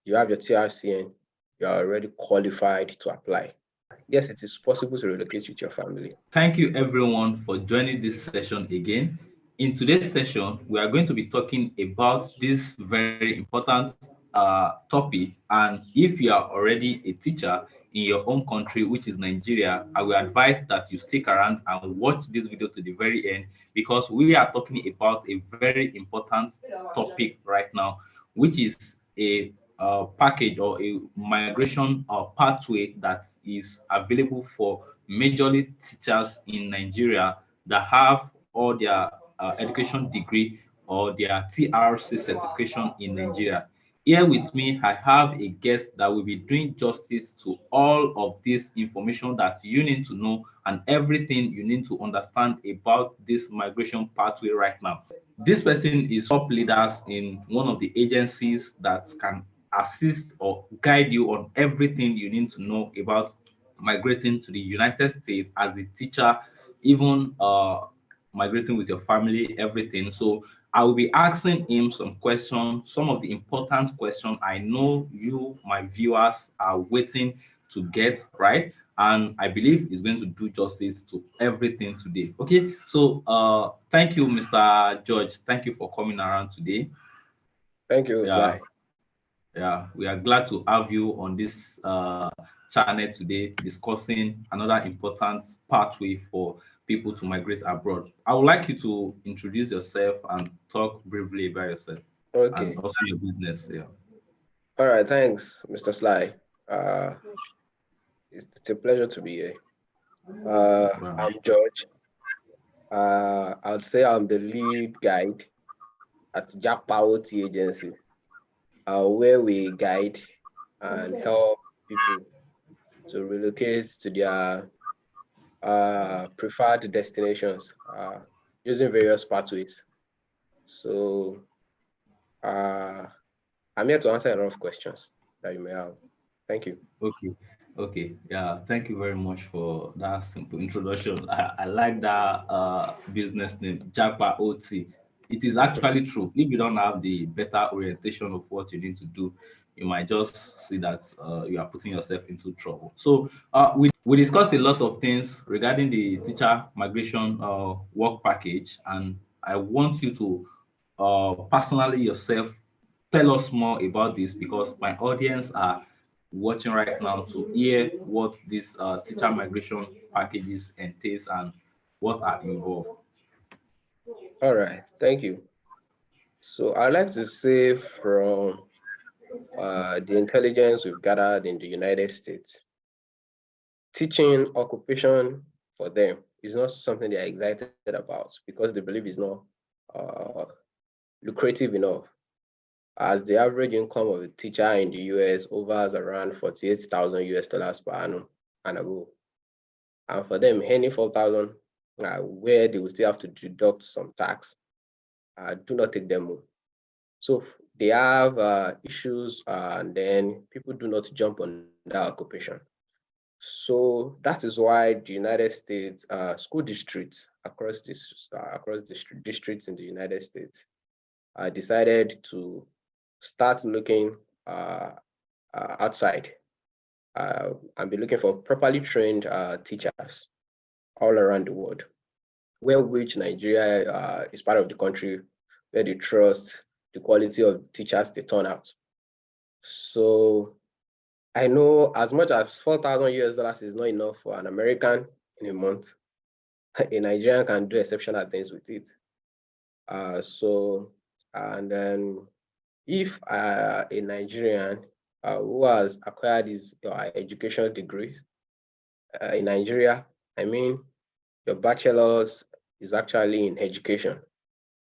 you have your TRCN, you are already qualified to apply. Yes, it is possible to relocate with your family. Thank you everyone for joining this session again. In today's session, we are going to be talking about this very important topic. And if you are already a teacher in your own country, which is Nigeria, I will advise that you stick around and watch this video to the very end because we are talking about a very important topic right now, which is a package or a migration pathway that is available for majorly teachers in Nigeria that have all their education degree or their TRC certification in Nigeria. Here with me, I have a guest that will be doing justice to all of this information that you need to know and everything you need to understand about this migration pathway right now. This person is top leaders in one of the agencies that can assist or guide you on everything you need to know about migrating to the United States as a teacher, even migrating with your family, everything. So I will be asking him some questions, some of the important questions I know you, my viewers, are waiting to get right. And I believe he's going to do justice to everything today. Okay, so thank you, Mr. George. Thank you for coming around today. Thank you, Yeah, Sly. yeah, we are glad to have you on this channel today discussing another important pathway for people to migrate abroad. I would like you to introduce yourself and talk briefly about yourself and Okay. also your business. Yeah. All right. Thanks, Mr. Sly. Uh, it's a pleasure to be here. Wow. I'm George. I'd say I'm the lead guide at Jakpawoti Agency, where we guide and help people to relocate to their preferred destinations using various pathways. So uh, I'm here to answer a lot of questions that you may have. Thank you. Okay. Okay. Yeah. Thank you very much for that simple introduction. I like that business name, Japa OT. It is actually true. If you don't have the better orientation of what you need to do, you might just see that you are putting yourself into trouble. So we discussed a lot of things regarding the teacher migration work package, and I want you to personally yourself tell us more about this because my audience are watching right now to hear what this teacher migration packages entails and what are involved. All right. Thank you. So I'd like to say from the intelligence we've gathered in the United States, teaching occupation for them is not something they are excited about because they believe it's not uh, lucrative enough. As the average income of a teacher in the US hovers around 48,000 US dollars per annum and above. And for them, any 4,000 where they will still have to deduct some tax, do not take them home. So they have issues, and then people do not jump on that occupation. So that is why the United States school districts across districts in the United States decided to start looking outside and be looking for properly trained teachers all around the world, where which Nigeria is part of the country where they trust the quality of teachers they turn out. So I know as much as 4,000 US dollars is not enough for an American in a month, a Nigerian can do exceptional things with it. And then if a Nigerian who has acquired his educational degrees in Nigeria, I mean, your bachelor's is actually in education.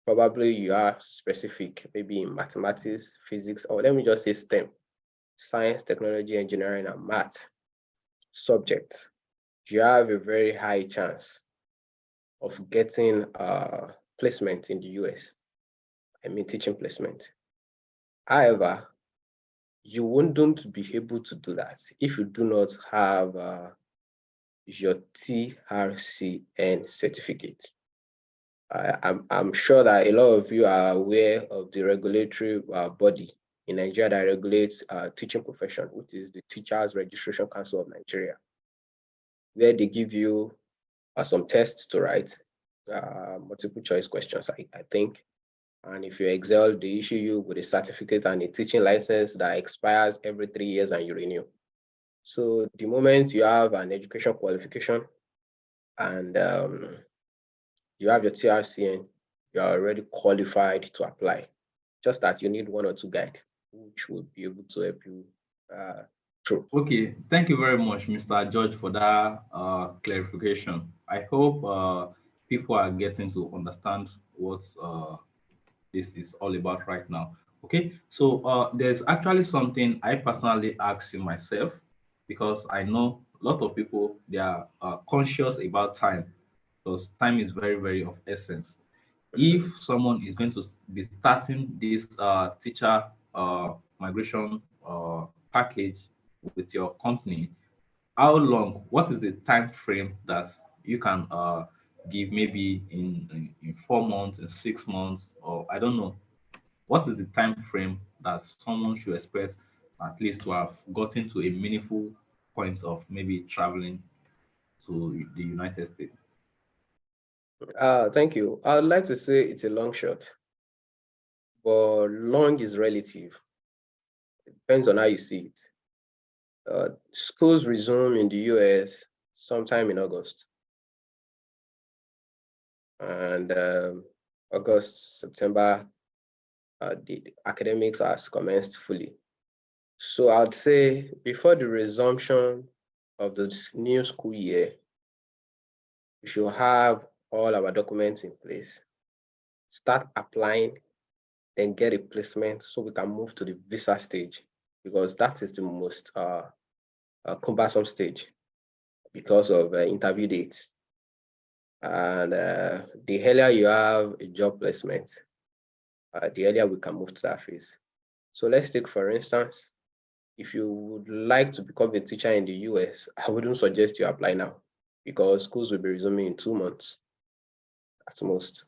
Probably you are specific, maybe in mathematics, physics, or let me just say STEM, science, technology, engineering, and math subjects. You have a very high chance of getting placement in the US. I mean, teaching placement. However, you wouldn't be able to do that if you do not have your TRCN certificate. I'm sure that a lot of you are aware of the regulatory body in Nigeria that regulates teaching profession, which is the Teachers Registration Council of Nigeria, where they give you some tests to write, multiple choice questions, I think. And if you excel, they issue you with a certificate and a teaching license that expires every 3 years and you renew. So the moment you have an education qualification and you have your TRCN, you are already qualified to apply. Just that you need one or two guide, which will be able to help you uh, through. Okay, thank you very much, Mr. George, for that clarification. I hope people are getting to understand what this is all about right now. Okay, so there's actually something I personally ask you myself because I know a lot of people they are conscious about time because time is very, very of essence. If Mhm. someone is going to be starting this teacher migration package with your company, how long? What is the time frame that you can give? Maybe in 4 months, in 6 months, or I don't know. What is the time frame that someone should expect at least to have gotten to a meaningful point of maybe traveling to the United States? Thank you. I'd like to say it's a long shot, but long is relative. Depends on how you see it. Schools resume in the US sometime in August, and August, September, the academics has commenced fully. So I'd say before the resumption of the new school year, we should have all our documents in place, start applying, then get a placement so we can move to the visa stage because that is the most cumbersome stage because of interview dates. And the earlier you have a job placement, the earlier we can move to that phase. So let's take, for instance, if you would like to become a teacher in the US, I wouldn't suggest you apply now because schools will be resuming in 2 months at most.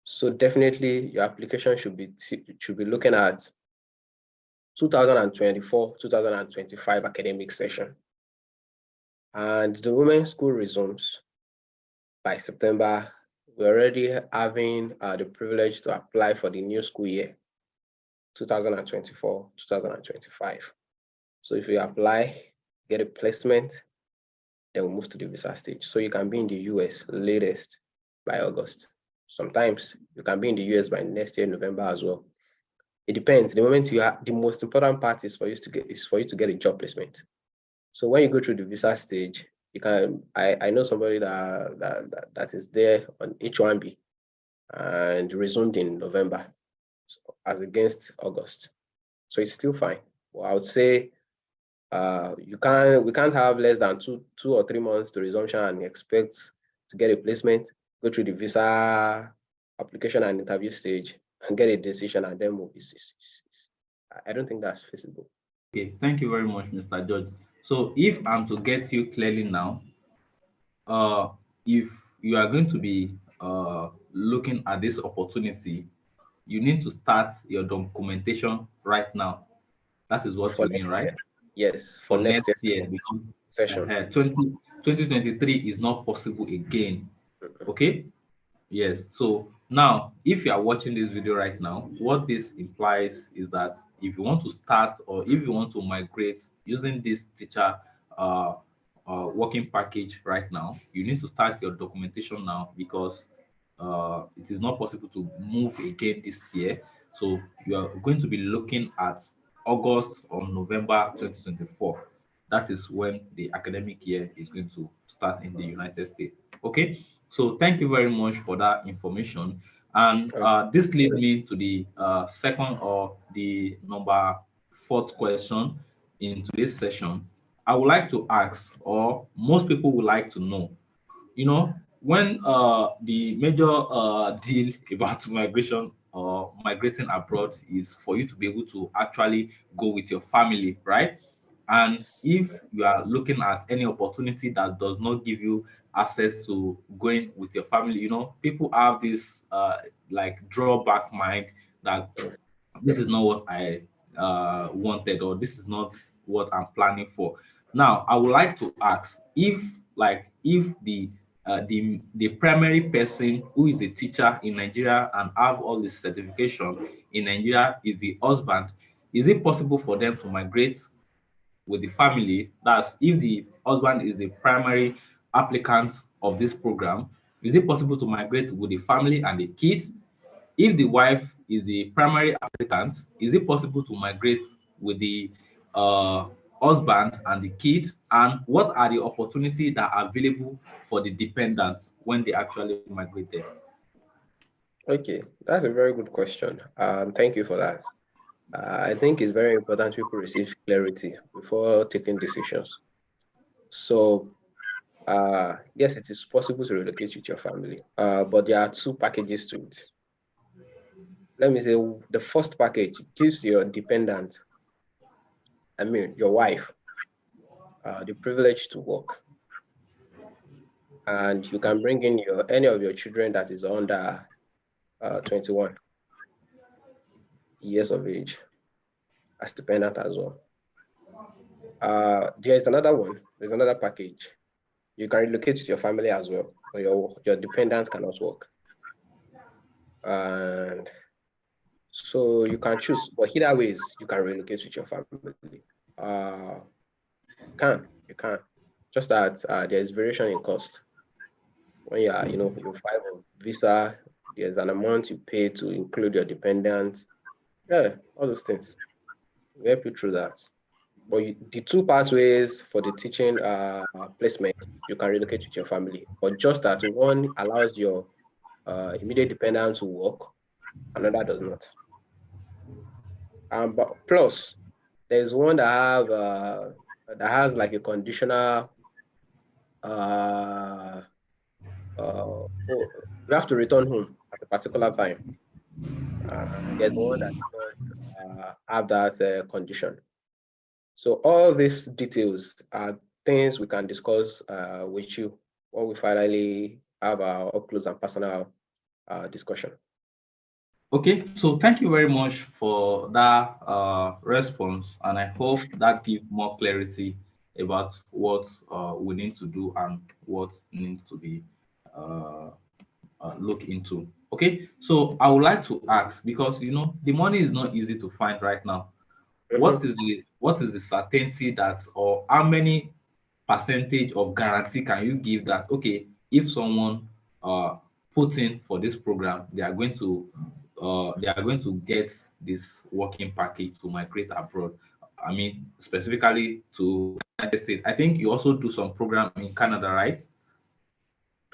So definitely your application should be looking at 2024, 2025 academic session. And the moment school resumes by September, we're already having the privilege to apply for the new school year, 2024, 2025. So if you apply, get a placement, then we'll move to the visa stage. So you can be in the US latest by August. Sometimes you can be in the US by next year, November as well. It depends. The moment you are, the most important part is for you to get a job placement. So when you go through the visa stage, you can. I know somebody that is there on H1B and resumed in November, so, as against August. So it's still fine. Well, I would say we can't have less than 2 or 3 months to resumption and expect to get a placement, go through the visa application and interview stage and get a decision and then move. I don't think that's feasible. Okay, thank you very much, Mr. George. So if I'm to get you clearly now, uh, if you are going to be looking at this opportunity, you need to start your documentation right now. That is what For you mean, next year. right? Yes, for For next next year's year, because session. 2023 is not possible again. Mhm. Okay? Yes. So now, if you are watching this video right now, what this implies is that if you want to start or if you want to migrate using this teacher uh, working package right now, you need to start your documentation now because it is not possible to move again this year. So you are going to be looking at August or November 2024. That is when the academic year is going to start in the United States. Okay, so thank you very much for that information. And Okay. this leads me to the second or the number fourth question in today's session. I would like to ask, or most people would like to know, when the major deal about migration or migrating abroad is for you to be able to actually go with your family, right? And Yes. if you are looking at any opportunity that does not give you access to going with your family, people have this like drawback mind that this is not what I wanted, or this is not what I'm planning for. Now, I would like to ask if, if the primary person who is a teacher in Nigeria and have all this certification in Nigeria is the husband, is it possible for them to migrate with the family? That's if the husband is the primary applicant of this program, is it possible to migrate with the family and the kids? If the wife is the primary applicant, is it possible to migrate with the uh, husband and the kids? And what are the opportunities that are available for the dependents when they actually migrated? Okay, that's a very good question. Thank you for that. I think it's very important people receive clarity before taking decisions. So, yes, it is possible to relocate with your family, but there are two packages to it. Let me say the first package gives your dependent, I mean, your wife, the privilege to work, and you can bring in your any of your children that is under 21 years of age as dependent as well. There is another one. There's another package. You can relocate with your family as well, but your dependents cannot work. And so you can choose, but either ways, you can relocate with your family. You can. Just that there is variation in cost. When you are, you file a visa, there's an amount you pay to include your dependents. Yeah, all those things. We help you through that. But the two pathways for the teaching placement, you can relocate with your family. But just that one allows your immediate dependent to work, another does not. But plus, there's one that has like a conditional uh, oh, you have to return home at a particular time. There's one that does not have that condition. So all these details are things we can discuss with you when we finally have our up close and personal discussion. Okay, so thank you very much for that response, and I hope that gives more clarity about what we need to do and what needs to be uh, look into. Okay, so I would like to ask, because the money is not easy to find right now. Mhm. What is the certainty that, or how many percentage of guarantee can you give that, okay, if someone uh puts in for this program, they are going to get this working package to migrate abroad? I mean, specifically to United States. I think you also do some program in Canada, right?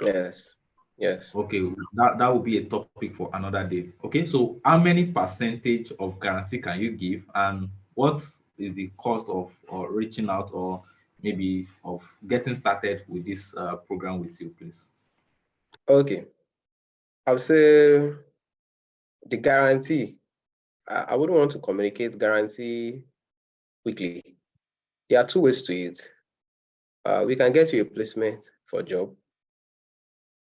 Yes, yes. Okay, that will be a topic for another day. Okay, so how many percentage of guarantee can you give, and what is the cost of reaching out, or maybe of getting started with this program with you, please? Okay. I would say the guarantee. I wouldn't want to communicate guarantee quickly. There are two ways to it. We can get you a placement for a job,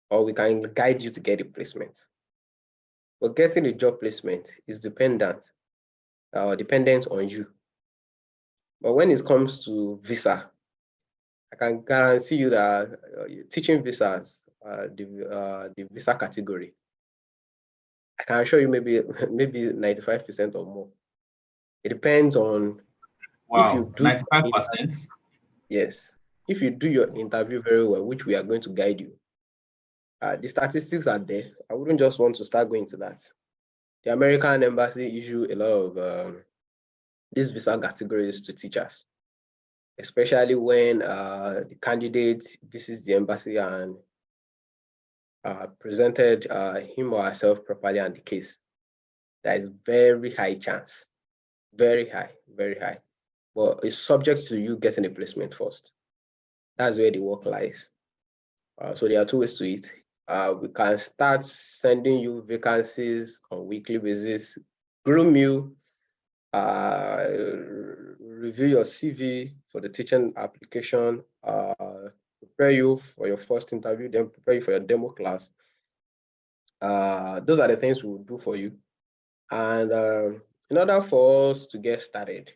or we can guide you to get a placement. But getting a job placement is dependent on you. But when it comes to visa, I can guarantee you that teaching visas, the visa category, I can assure you maybe 95% or more. It depends on if you Wow, do your 95%. interview. Yes, if you do your interview very well, which we are going to guide you, the statistics are there. I wouldn't just want to start going to that. The American embassy issue a lot of these visa categories to teachers, especially when the candidate visits the embassy and presented him or herself properly on the case. There is very high chance, very high. But it's subject to you getting a placement first. That's where the work lies. So there are two ways to it. We can start sending you vacancies on weekly basis, groom you, review your CV for the teaching application, prepare you for your first interview, then prepare you for your demo class. Those are the things we will do for you. And in order for us to get started,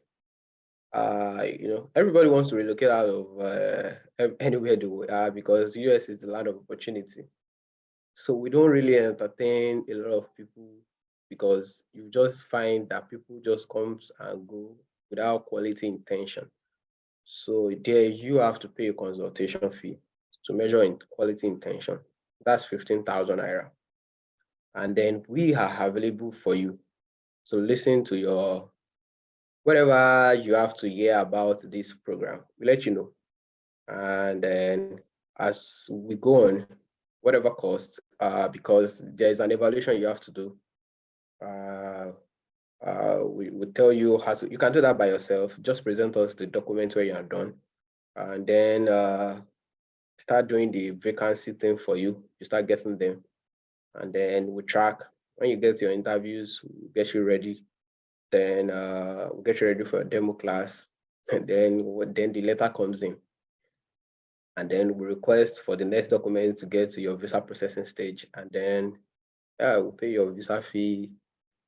everybody wants to relocate out of anywhere they are because US is the land of opportunity. So we don't really entertain a lot of people because you just find that people just comes and go without quality intention. So there you have to pay a consultation fee to measure in quality intention. That's 15,000 naira. And then we are available for you. So listen to your whatever you have to hear about this program. We let you know. And then as we go on, whatever cost, because there's an evaluation you have to do. Uh, we tell you how to, you can do that by yourself. Just present us the document where you are done. And then start doing the vacancy thing for you. You start getting them. And then we track. When you get your interviews, we get you ready. Then we get you ready for a demo class. And then the letter comes in. And then we request for the next document to get to your visa processing stage. And then we'll pay your visa fee.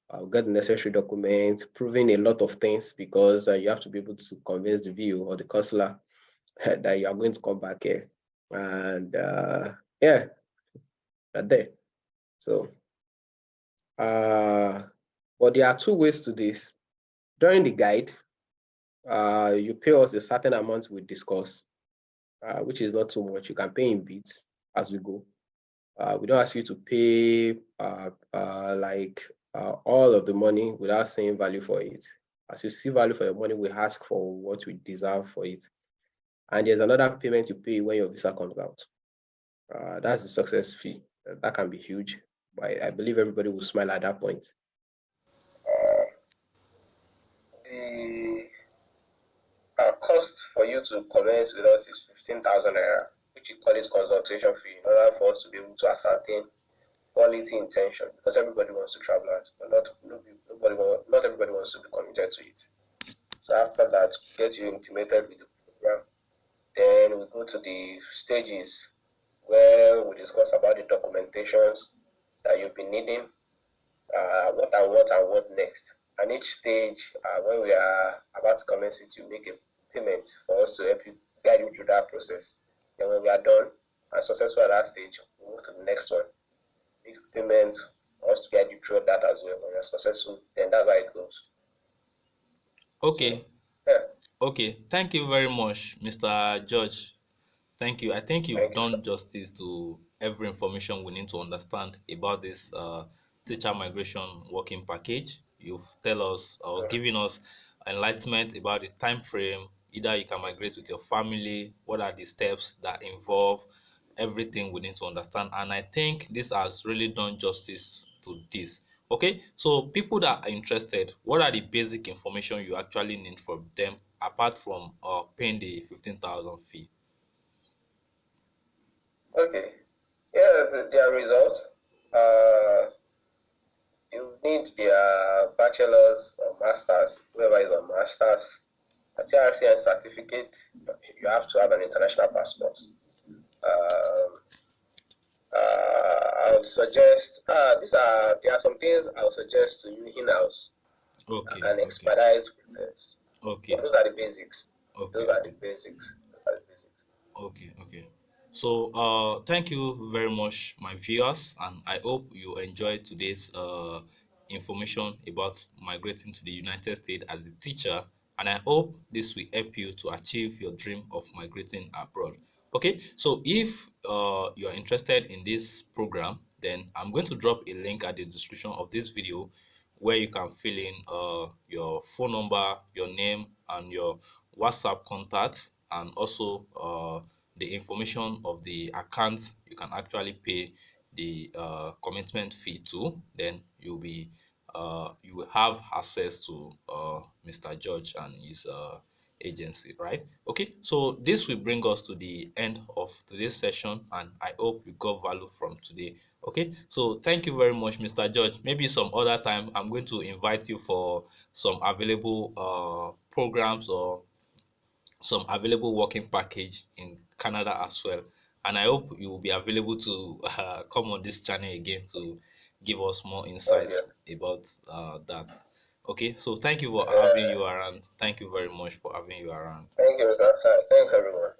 I'll get the necessary documents, proving a lot of things because you have to be able to convince the VU or the consular that you are going to come back here. And yeah, right there. So, but there are two ways to this. During the guide, you pay us a certain amount we discuss, which is not too much. You can pay in bits as we go. We don't ask you to pay all of the money without seeing value for it. As you see value for your money, we ask for what we deserve for it. And there's another payment you pay when your visa comes out. That's the success fee. That can be huge, but I believe everybody will smile at that point. The cost for you to commence with us is 15,000 naira, which we call it consultation fee, in order for us to be able to ascertain quality intention, because everybody wants to travel out, but not everybody wants to be committed to it. So after that, we get you intimated with the program. Then we go to the stages where we discuss about the documentations that you'll be needing, what next. And each stage, when we are about to commence it, you make a payment for us to help you guide you through that process. Then when we are done and successful at that stage, we move to the next one. Make payment for us to guide you through that as well. When you're successful, then that's how it goes. Okay. So, yeah. Okay. Thank you very much, Mr. George. Thank you. I think you've Thank you, sir. done justice to every information we need to understand about this teacher migration working package. You've tell us or given us enlightenment about the time frame. Either you can migrate with your family, what are the steps that involve everything we need to understand. And I think this has really done justice to this. Okay, so people that are interested, what are the basic information you actually need from them apart from paying the 15,000 fee? Okay. Yes, their results. Uh, you need their bachelor's or master's, whoever is on master's, a TRCN certificate. You have to have an international passport. Um, I would suggest there are some things I would suggest to you in-house that Okay, can okay, expedite process. okay, But those are the basics. okay, Those are the okay, basics. Those are the basics. okay, okay. So, thank you very much, my viewers, and I hope you enjoyed today's information about migrating to the United States as a teacher, and I hope this will help you to achieve your dream of migrating abroad. Okay, so if you are interested in this program, then I'm going to drop a link at the description of this video where you can fill in your phone number, your name, and your WhatsApp contacts, and also the information of the account you can actually pay the commitment fee to. Then you will have access to Mr. George and his agency, right? Okay, so this will bring us to the end of today's session, and I hope you got value from today. Okay, so thank you very much, Mr. George. Maybe some other time I'm going to invite you for some available programs or some available working package in Canada as well. And I hope you will be available to come on this channel again to give us more Oh, insights yes. about that. Okay, so thank you for having you around. Thank you very much for having you around. Thank you, Mr. Sai. Thanks, everyone.